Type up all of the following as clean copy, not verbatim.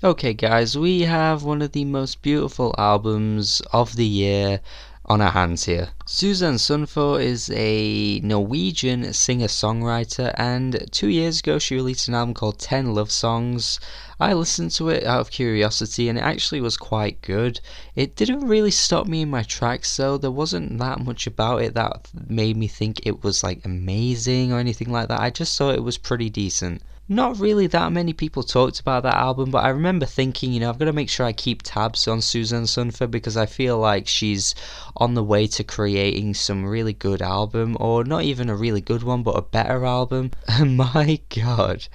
Okay, guys, we have one of the most beautiful albums of the year on our hands here. Susanne Sundfør is a Norwegian singer-songwriter, and 2 years ago she released an album called 10 Love Songs. I listened to it out of curiosity, and it actually was quite good. It didn't really stop me in my tracks, though. There wasn't that much about it that made me think it was like amazing or anything like that. I just thought it was pretty decent. Not really that many people talked about that album, but I remember thinking, I've got to make sure I keep tabs on Susanne Sundfør because I feel like she's on the way to creating some really good album, or not even a really good one, but a better album. And my god,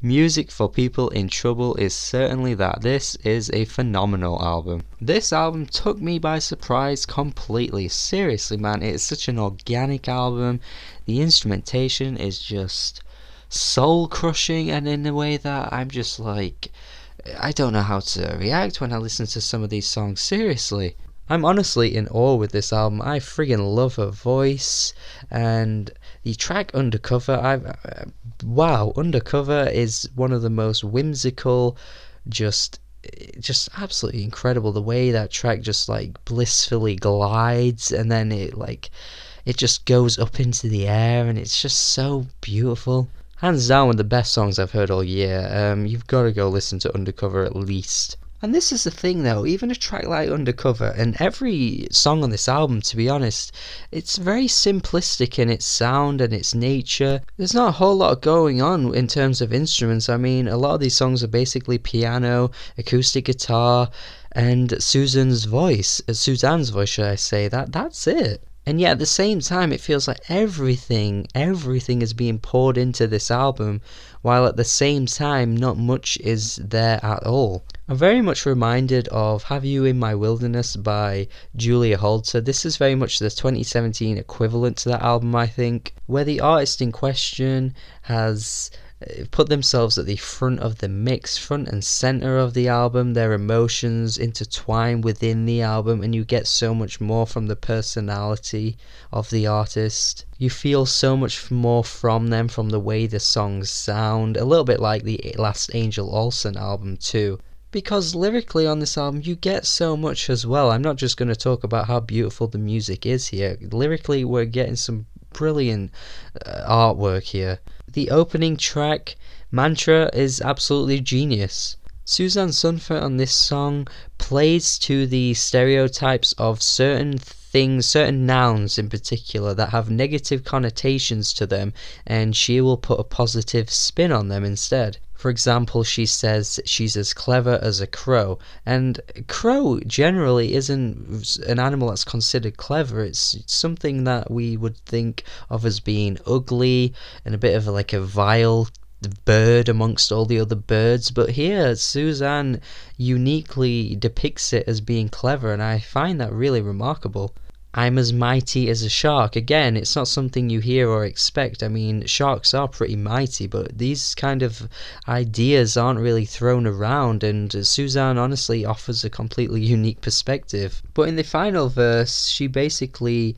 music for people in trouble is certainly that. This is a phenomenal album. This album took me by surprise completely. Seriously, man, it's such an organic album. The instrumentation is just soul crushing, and in a way that I'm just like, I don't know how to react when I listen to some of these songs. Seriously, I'm honestly in awe with this album. I friggin' love her voice, and the track Undercover, wow, Undercover is one of the most whimsical, just absolutely incredible. The way that track just like blissfully glides, and then it just goes up into the air, and it's just so beautiful. Hands down one of the best songs I've heard all year. You've got to go listen to Undercover at least. And this is the thing though, even a track like Undercover, and every song on this album, to be honest, it's very simplistic in its sound and its nature. There's not a whole lot going on in terms of instruments. I mean, a lot of these songs are basically piano, acoustic guitar, and Suzanne's voice, should I say. That's it. And yet at the same time it feels like everything is being poured into this album, while at the same time not much is there at all. I'm very much reminded of Have You in My Wilderness by Julia Holter. This is very much the 2017 equivalent to that album, I think, where the artist in question has put themselves at the front of the mix, front and center of the album. Their emotions intertwine within the album, and you get so much more from the personality of the artist. You feel so much more from them, from the way the songs sound, a little bit like the last Angel Olsen album too. Because lyrically on this album you get so much as well. I'm not just going to talk about how beautiful the music is here. Lyrically we're getting some brilliant artwork here. The opening track, Mantra, is absolutely genius. Susanne Sundfør on this song plays to the stereotypes of certain things, certain nouns in particular, that have negative connotations to them, and she will put a positive spin on them instead. For example, she says she's as clever as a crow, and crow generally isn't an animal that's considered clever. It's something that we would think of as being ugly and a bit of like a vile bird amongst all the other birds, but here Susanne uniquely depicts it as being clever, and I find that really remarkable. I'm as mighty as a shark. Again, it's not something you hear or expect. I mean, sharks are pretty mighty, but these kind of ideas aren't really thrown around, and Susanne honestly offers a completely unique perspective. But in the final verse, she basically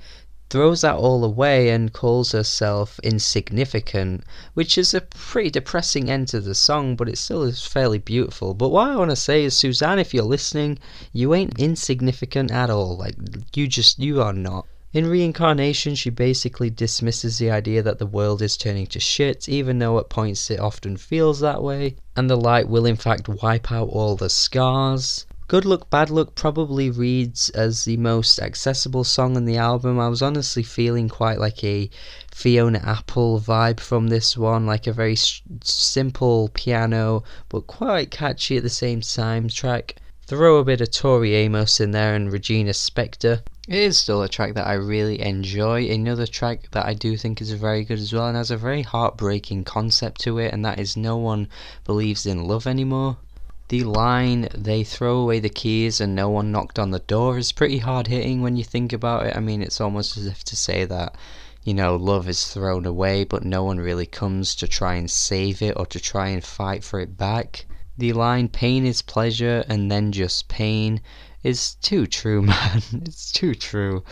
throws that all away and calls herself insignificant, which is a pretty depressing end to the song, but it still is fairly beautiful. But what I want to say is, Susanne, if you're listening, you ain't insignificant at all. Like, you are not. In Reincarnation, she basically dismisses the idea that the world is turning to shit, even though at points it often feels that way, and the light will in fact wipe out all the scars. Good Luck Bad Luck probably reads as the most accessible song on the album. I was honestly feeling quite like a Fiona Apple vibe from this one, like a very simple piano but quite catchy at the same time track. Throw a bit of Tori Amos in there and Regina Spektor. It is still a track that I really enjoy. Another track that I do think is very good as well, and has a very heartbreaking concept to it, and that is No One Believes in Love Anymore. The line, they throw away the keys and no one knocked on the door, is pretty hard hitting when you think about it. I mean, it's almost as if to say that, love is thrown away, but no one really comes to try and save it or to try and fight for it back. The line, pain is pleasure and then just pain, is too true, man. It's too true.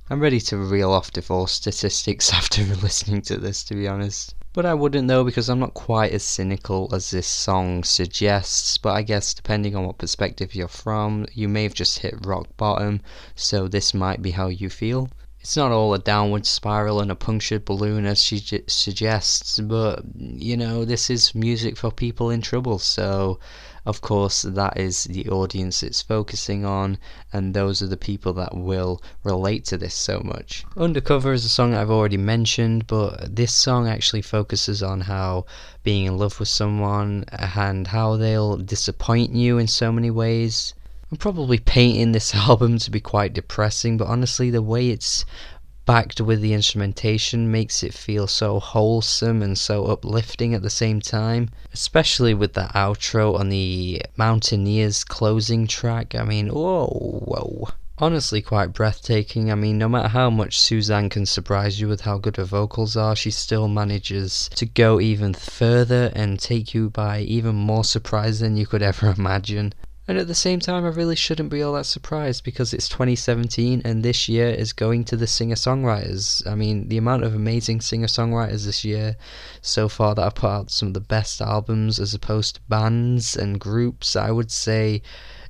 I'm ready to reel off divorce statistics after listening to this, to be honest. But I wouldn't though, because I'm not quite as cynical as this song suggests. But I guess depending on what perspective you're from, you may have just hit rock bottom, so this might be how you feel. It's not all a downward spiral and a punctured balloon as she suggests, but this is music for people in trouble, so of course that is the audience it's focusing on, and those are the people that will relate to this so much. Undercover is a song I've already mentioned, but this song actually focuses on how being in love with someone and how they'll disappoint you in so many ways. I'm probably painting this album to be quite depressing, but honestly the way it's backed with the instrumentation makes it feel so wholesome and so uplifting at the same time, especially with the outro on the Mountaineers closing track. I mean, whoa. Honestly quite breathtaking. I mean, no matter how much Susanne can surprise you with how good her vocals are, she still manages to go even further and take you by even more surprise than you could ever imagine. And at the same time, I really shouldn't be all that surprised, because it's 2017 and this year is going to the singer-songwriters. I mean, the amount of amazing singer-songwriters this year so far that have put out some of the best albums as opposed to bands and groups, I would say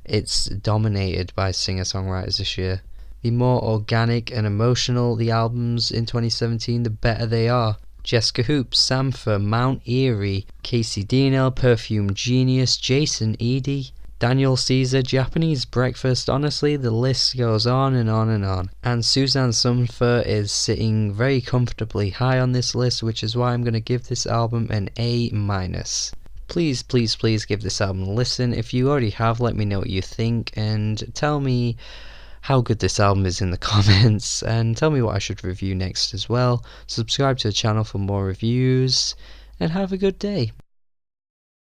it's dominated by singer-songwriters this year. The more organic and emotional the albums in 2017, the better they are. Jessica Hoop, Sundfør, Mount Eerie, Casey Dean, Perfume Genius, Jason Eady, Daniel Caesar, Japanese Breakfast. Honestly, the list goes on and on and on. And Susanne Sundfør is sitting very comfortably high on this list, which is why I'm going to give this album an A-. Please give this album a listen. If you already have, let me know what you think, and tell me how good this album is in the comments, and tell me what I should review next as well. Subscribe to the channel for more reviews, and have a good day.